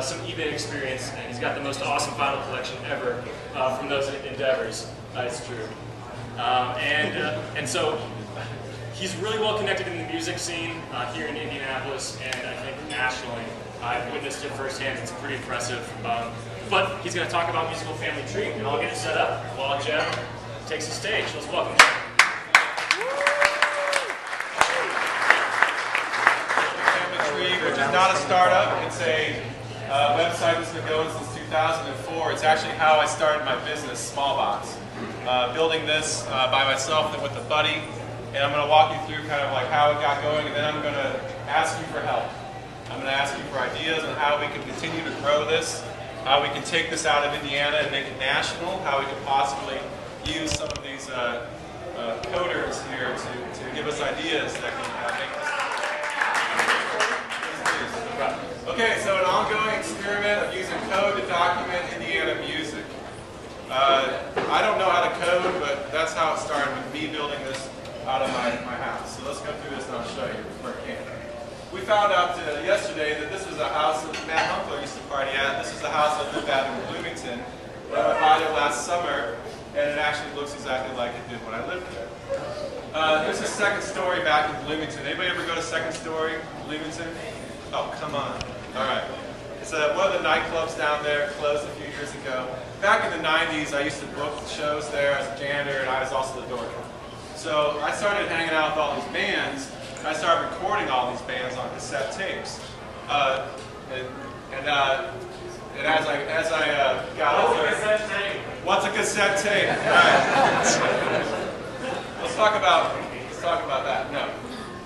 some eBay experience, and he's got the most awesome vinyl collection ever from those endeavors. It's true. And so he's really well connected in the music scene here in Indianapolis, and I think nationally. I've witnessed it firsthand. It's pretty impressive. But he's going to talk about Musical Family Tree, and I'll get it set up while Jeff takes the stage. Let's welcome Jeff. Family Tree, which is not a startup. It's a website that's been going since 2004. It's actually how I started my business, Smallbox. Building this by myself and with a buddy. And I'm going to walk you through kind of like how it got going, and then I'm going to ask you for help. I'm going to ask you for ideas on how we can continue to grow this, how we can take this out of Indiana and make it national, how we can possibly use some of these coders here to give us ideas that can make this. Okay, so an ongoing experiment of using code to document Indiana music. I don't know how to code, but that's how it started with me building this out of my house. So let's go through this and I'll show you where it came from. We found out yesterday that this was a house that Matt Hunkler used to party at. This is the house I lived at in Bloomington. I went by there last summer, and it actually looks exactly like it did when I lived there. Here's a second story back in Bloomington. Anybody ever go to Second Story, Bloomington? Oh, come on. All right. It's one of the nightclubs down there, closed a few years ago. Back in the 90s, I used to book shows there as a janitor, and I was also the door guy. So I started hanging out with all these bands. I started recording all these bands on cassette tapes, and as I got older, what's a cassette tape? Right. Let's talk about that. No.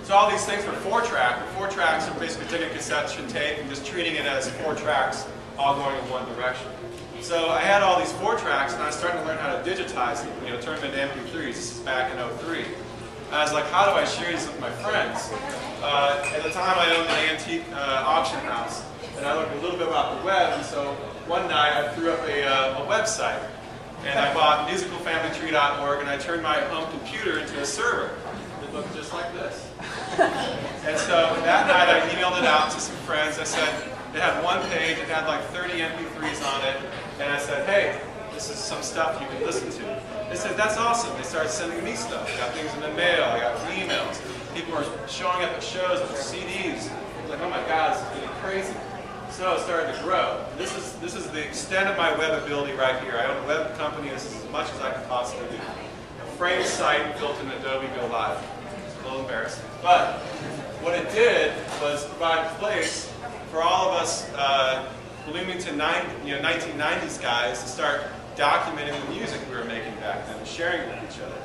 So all these things were 4-track. 4 tracks are basically taking a cassette tape and just treating it as 4 tracks, all going in one direction. So I had all these 4 tracks, and I was starting to learn how to digitize them, turn them into MP3s. This is back in '03. I was like, how do I share these with my friends? At the time, I owned an antique auction house, and I learned a little bit about the web, and so one night I threw up a website, and I bought musicalfamilytree.org, and I turned my home computer into a server. It looked just like this. And so that night, I emailed it out to some friends. I said, it had one page, it had like 30 MP3s on it, and I said, hey, this is some stuff you can listen to. They said, that's awesome. They started sending me stuff. I got things in the mail, I got emails. People were showing up at shows with CDs. I was like, oh my God, this is getting crazy. So it started to grow. This is the extent of my web ability right here. I own a web company. This is as much as I can possibly do. A frame site built in Adobe Go Live. It's a little embarrassing. But what it did was provide a place for all of us Bloomington 1990s guys to start documenting the music we were making back then and sharing it with each other.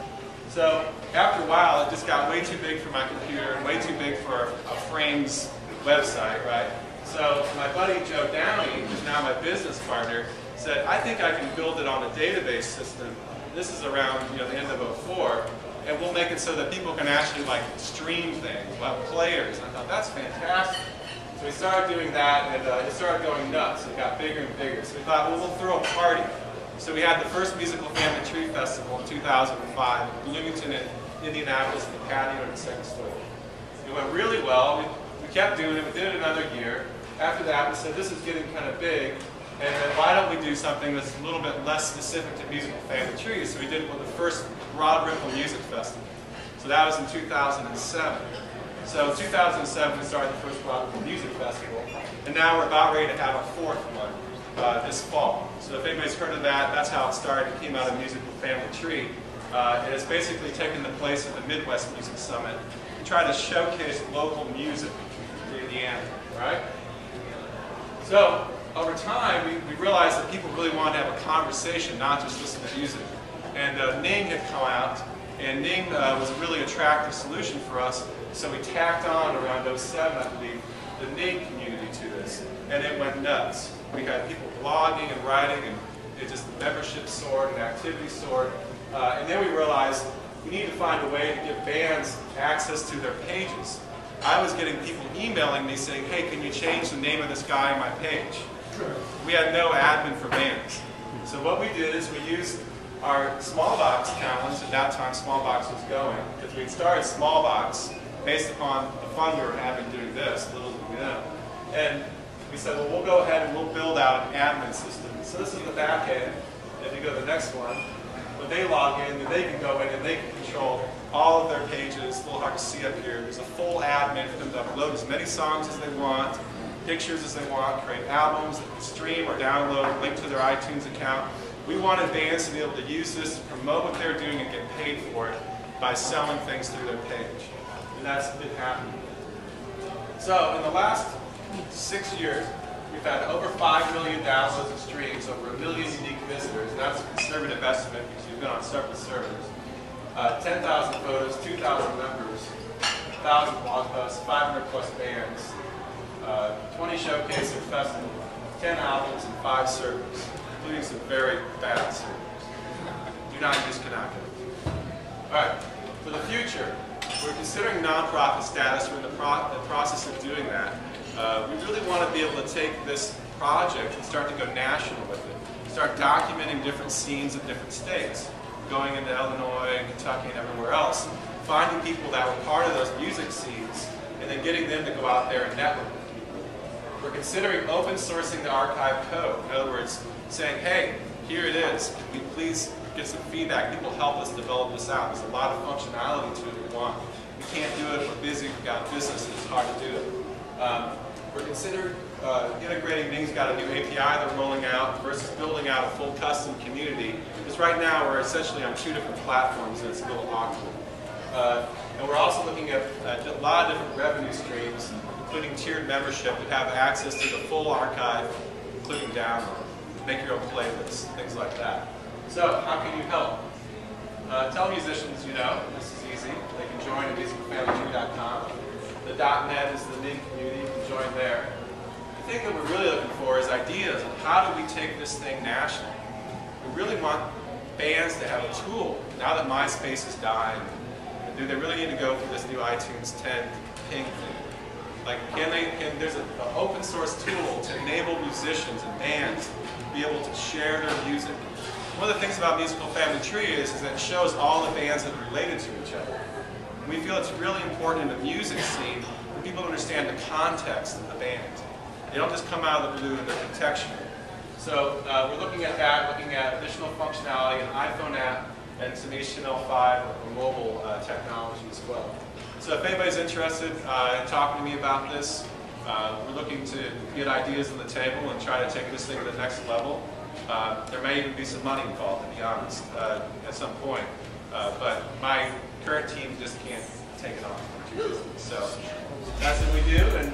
So after a while, it just got way too big for my computer and way too big for a Frames website, right? So my buddy Joe Downey, who's now my business partner, said, I think I can build it on a database system. This is around the end of '04, and we'll make it so that people can actually stream things, we'll have players. And I thought, that's fantastic. So we started doing that, and it started going nuts. It got bigger and bigger. So we thought, well, we'll throw a party. So we had the first Musical Family Tree Festival in 2005 in Bloomington and Indianapolis, in the patio and the Second Story. It went really well. We kept doing it. We did it another year. After that, we said, this is getting kind of big, and then why don't we do something that's a little bit less specific to Musical Family Trees? So we did the first Broad Ripple Music Festival. So that was in 2007. So in 2007, we started the first Broad Ripple Music Festival, and now we're about ready to have a 4th one this fall. So if anybody's heard of that, that's how it started. It came out of Musical Family Tree. And it's basically taken the place of the Midwest Music Summit to try to showcase local music in Indiana, right? So over time, we realized that people really wanted to have a conversation, not just listen to music. And Ning had come out, and Ning was a really attractive solution for us. So we tacked on around '07, I believe, the Ning community to this, and it went nuts. We had people blogging and writing, and the membership soared and activity soared. And then we realized we need to find a way to give bands access to their pages. I was getting people emailing me saying, hey, can you change the name of this guy on my page? We had no admin for bands. So what we did is we used our Smallbox challenge. At that time, Smallbox was going, because we'd started Smallbox based upon the fun we were having doing this, little did we know. And we said, well, we'll go ahead and we'll build out an admin system. So this is the back end. If you go to the next one, when they log in, then they can go in and they can control all of their pages. It's a little hard to see up here. There's a full admin for them to upload as many songs as they want, pictures as they want, create albums, stream or download, link to their iTunes account. We wanted bands to be able to use this to promote what they're doing and get paid for it by selling things through their page. And that's been happening. So in the last 6 years, we've had over 5 million downloads and streams, over 1 million unique visitors, and that's a conservative estimate because we've been on several servers. 10,000 photos, 2,000 members, 1,000 blog posts, 500 plus bands, 20 showcases and festivals, 10 albums, and 5 servers, including some very bad servers. Do not use Kanaka. All right, for the future, we're considering nonprofit status. We're in the process of doing that. We really want to be able to take this project and start to go national with it. Start documenting different scenes of different states, going into Illinois, Kentucky, and everywhere else, finding people that were part of those music scenes, and then getting them to go out there and network with people. We're considering open sourcing the archive code. In other words, saying, hey, here it is. Can we please get some feedback? People help us develop this out. There's a lot of functionality to it we want. We can't do it. We're busy. We've got business, and it's hard to do it. We're considering integrating things, got a new API they're rolling out versus building out a full custom community. Because right now we're essentially on 2 different platforms and it's a little awkward. And we're also looking at a lot of different revenue streams, including tiered membership that have access to the full archive, including download, make your own playlists, things like that. So how can you help? Tell musicians you know, this is easy. They can join at musicalfamilytree.com. The .NET is the main community. You can join there. The thing that we're really looking for is ideas on how do we take this thing national. We really want bands to have a tool. Now that MySpace is dying, do they really need to go through this new iTunes 10 ping thing? Like, there's an open source tool to enable musicians and bands to be able to share their music. One of the things about Musical Family Tree is that it shows all the bands that are related to each other. We feel it's really important in the music scene for people to understand the context of the band. They don't just come out of the blue and they're contextual. So we're looking at that, looking at additional functionality, an iPhone app, and some HTML5 or mobile technology as well. So if anybody's interested in talking to me about this, we're looking to get ideas on the table and try to take this thing to the next level. There may even be some money involved, to be honest, at some point. But my current team just can't take it on. So that's what we do, and